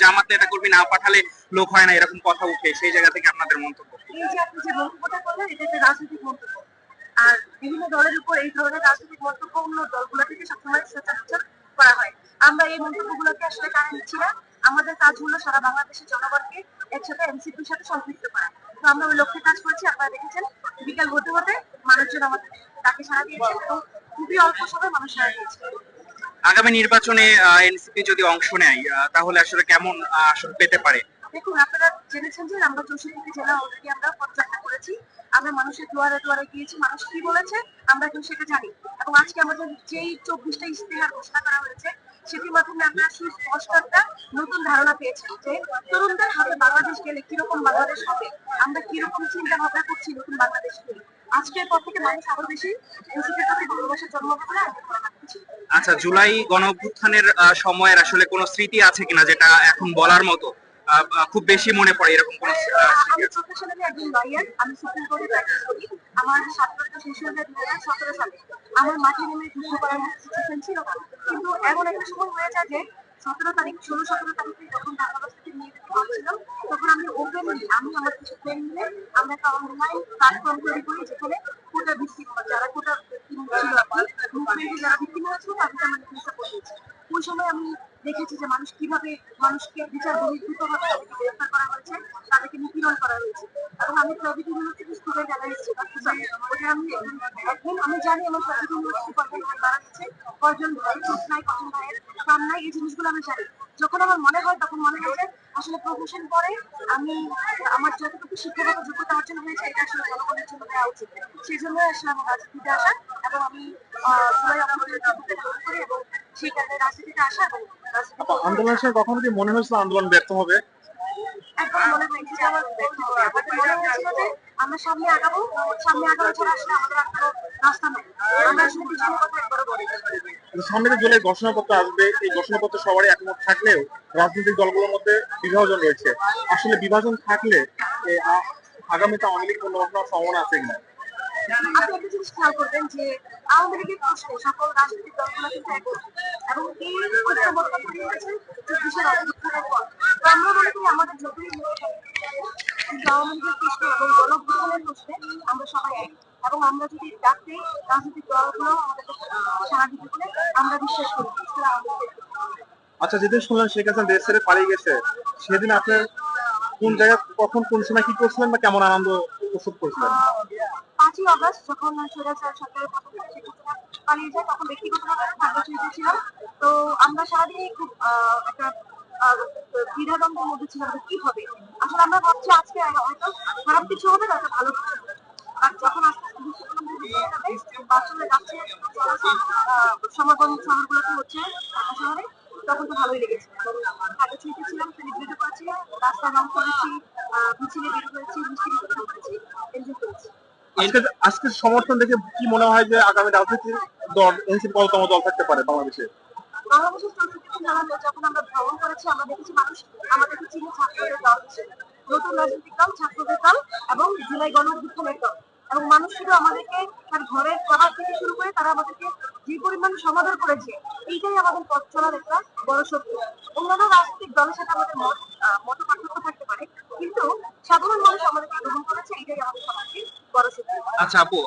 জামাত নেতা কর্মী না পাঠালে লোক হয় না, এরকম কথা উঠে, সেই জায়গা থেকে আপনাদের মন্তব্য? এই যে আপনি যে মন্তব্যটা করলেন, এটা একটা রাজনৈতিক মন্তব্য। আর বিভিন্ন দলের উপর এই ধরনের রাজনৈতিক মন্তব্য অন্য দলগুলো থেকে সবসময় সচরাচর করা হয়। আমরা এই মন্তব্যগুলোকে আসলে কানে নিচ্ছি না। আমাদের কাজ হলো সারা বাংলাদেশের জনগণকে একসাথে এনসিপির সাথে সম্পৃক্ত করা। তো আমরা ওই লক্ষ্যে কাজ করছি। আপনারা দেখেছেন বিকাল হতে হতে মানুষজন আমাদের ডাকে সাড়া দিয়েছে এবং খুবই অল্প সময় মানুষ সাড়া দিয়েছে। আগামী নির্বাচনে এনসিপি যদি অংশ নেয় তাহলে আসলে কেমন আসলে পেতে পারে? দেখুন, আপনারা জেনেছেন যে আমরা 64টি জেলা অলরেডি আমরা পদযাত্রা করেছি। আমরা মানুষের দুয়ারে দুয়ারে গিয়েছি। মানুষ কি বলেছে আমরা কিন্তু সেটা জানি। এবং আজকে আমাদের যেই 24টা ইশতেহার ঘোষণা করা হয়েছে, সেটির মাধ্যমে আমরা সুস্পষ্ট একটা নতুন ধারণা পেয়েছি যে তরুণদের হাতে বাংলাদেশ গেলে কিরকম বাংলাদেশ হবে, আমরা কিরকম চিন্তা ভাবনা করছি নতুন বাংলাদেশ নিয়ে। আজকের পর থেকে মানুষ আরো বেশি এনসিপির প্রতি ভালোবাসা জন্মাবে বলে আমি ধারণা করছি। আচ্ছা, জুলাই গণ অভ্যুত্থানের সময়ের আসলে কোনো স্মৃতি আছে কিনা যেটা এখন বলার মতো? খুব বেশি মনে পড়ে এরকম কোনো আমি প্রফেশনালি একজন লয়ার। আমি সুপ্রিম কোর্টে প্র্যাকটিস করি। আমার ছাত্রটা শেষ হয়ে যায় 2017 সালে। আমার মাঠে নেমে যুদ্ধ করার মতো সিচুয়েশন ছিল না। কিন্তু এমন একটা সময় হয়ে যায় যে 17 তারিখ 16-17 তারিখে যখন ঢাকা ভার্সিটি নিয়ে যেতে হচ্ছিল, তখন আমি ওপেনলি আমি আমার কিছু ফ্রেন্ড মিলে আমরা একটা অনলাইন প্ল্যাটফর্ম তৈরি করি যেখানে কোটা ভিত্তিক যারা কোটা ছিল আর কি মুভমেন্টে যারা ভিত্তিম হয়েছিল তাদেরকে আমরা ডিফেন্স সাপোর্ট দিয়েছি। ওই সময় আমি দেখেছি যে মানুষ কিভাবে মানুষকে বিচার বহির্ভূত ভাবে তাদেরকে গ্রেফতার করা হয়েছে, তাদেরকে নিপীড়ন করা হয়েছে। এবং আমি প্রভৃতি ইউনিভার্সিটি স্টুডেন্ট জানাইছি ওটা আমি একদিন আমি জানি আমার প্রভৃতি ইউনিভার্সিটি কয়জন ভাই মারা গেছে, কয়জন ভাই চোখ নাই, কয়জন ভাইয়ের কাম নাই, এই জিনিসগুলো আমি জানি। যখন আমার মনে হয় তখন মনে হয় যে আসলে প্রফেশন পরে আমি আমার যতটুকু শিক্ষাগত যোগ্যতা অর্জন হয়েছে এটা আসলে জনগণের জন্য দেওয়া উচিত। সেই জন্য আসলে আমার রাজনীতিতে আসা এবং আমি জুলাই অভ্যুত্থানের যোগ্যতা গ্রহণ করি এবং সেই কারণে রাজনীতিতে আসা এবং আন্দোলনের সময় কখনো কি মনে হয়েছিল আন্দোলন ব্যর্থ হবে? একবার মনে হয়েছিল যে আমার ব্যর্থ হবে। আমাদের মনে হয়েছিল যে আমরা সামনে আগাবো, সামনে আগানো ছাড়া আসলে আমাদের আর কোনো রাস্তা নাই। আমরা আসলে পিছনের কথা একবারও বলি না। সামনে যে জুলাই ঘোষণাপত্র আসবে, এই ঘোষণাপত্র সবারই একমত থাকলেও রাজনৈতিক দলগুলোর মধ্যে বিভাজন রয়েছে। আসলে বিভাজন থাকলে আগামীতে আওয়ামী লীগ পুনর্বাসন হওয়ার সম্ভাবনা আছে কিনা? আপনি একটা জিনিস খেয়াল করবেন যে আওয়ামী লীগের প্রশ্নে সকল রাজনৈতিক দলগুলো কিন্তু একমত এবং এই ঐক্যবদ্ধ তৈরি হয়েছে 24-এর অভ্যুত্থানের পর। তো আমরা মনে করি আমাদের যতই কিন্তু আওয়ামী লীগের প্রশ্নে এবং গণ-অভ্যুত্থানের প্রশ্নে আমরা সবাই এক। এবং আমরা যদি ডাকতে রাজনৈতিক দলগুলো আমাদেরকে সাড়া দিতে বলে আমরা বিশ্বাস করি। আচ্ছা, যেদিন শুনলেন শেখ হাসিনা দেশ ছেড়ে পালিয়ে গেছে, সেদিন আপনার কোন জায়গায় কখন কোন সময় কি করছিলেন বা কেমন আনন্দ প্রস্তুত করেছিলেন? 5ই আগস্ট যখন স্বৈরাচার সরকারের পতন হয় শেখ হাসিনা পালিয়ে যায়, তখন ব্যক্তিগতভাবে খাগড়াছড়িতে ছিলাম। তো আমরা সারাদিনই খুব একটা দ্বিধাদ্বন্দ্বের মধ্যে ছিলাম যে কি হবে। আসলে আমরা ভাবছি আজকে হয়তো খারাপ কিছু হবে, নয়তো ভালো কিছু হবে। আর যখন আস্তে আস্তে বিশ্বকাপ আসলে যাচ্ছে সমাগম শহরগুলোতে হচ্ছে ঢাকা শহরে, তখন তো ভালোই লেগেছে। এবং খাগড়াছড়িতে ছিলাম, সেলিব্রেটও করেছি, রাস্তায় রং করেছি, মিছিলে বের হয়েছি, মিষ্টি বিতরণ করেছি, এনজয় করেছি। আজকের সমর্থন দেখে কি মনে হয় যে আগামী রাজনৈতিক দল এনসিপি কততম দল থাকতে পারে বাংলাদেশে? বাংলাদেশের চলচ্চিত্র জানাতে যখন আমরা ভ্রমণ করেছি, আমরা দেখেছি মানুষ আমাদেরকে চিনে ছাত্রদের দল হিসেবে, নতুন রাজনৈতিক দল, ছাত্রদের দল এবং জুলাই গণ-অভ্যুত্থানের দল। এবং মানুষ শুধু আমাদেরকে তার ঘরের প্রভাব থেকে শুরু করে তারা আমাদেরকে যে পরিমাণ সমাদর করেছে, এইটাই আমাদের পথ চলার একটা বড় শক্তি। অন্যান্য রাজনৈতিক দলের সাথে আমাদের মত পার্থক্য থাকতে পারে, কিন্তু সাধারণ মানুষ আমাদেরকে গ্রহণ করেছে, এটাই আমাদের সবচেয়ে বড় শক্তি। আচ্ছা আপু,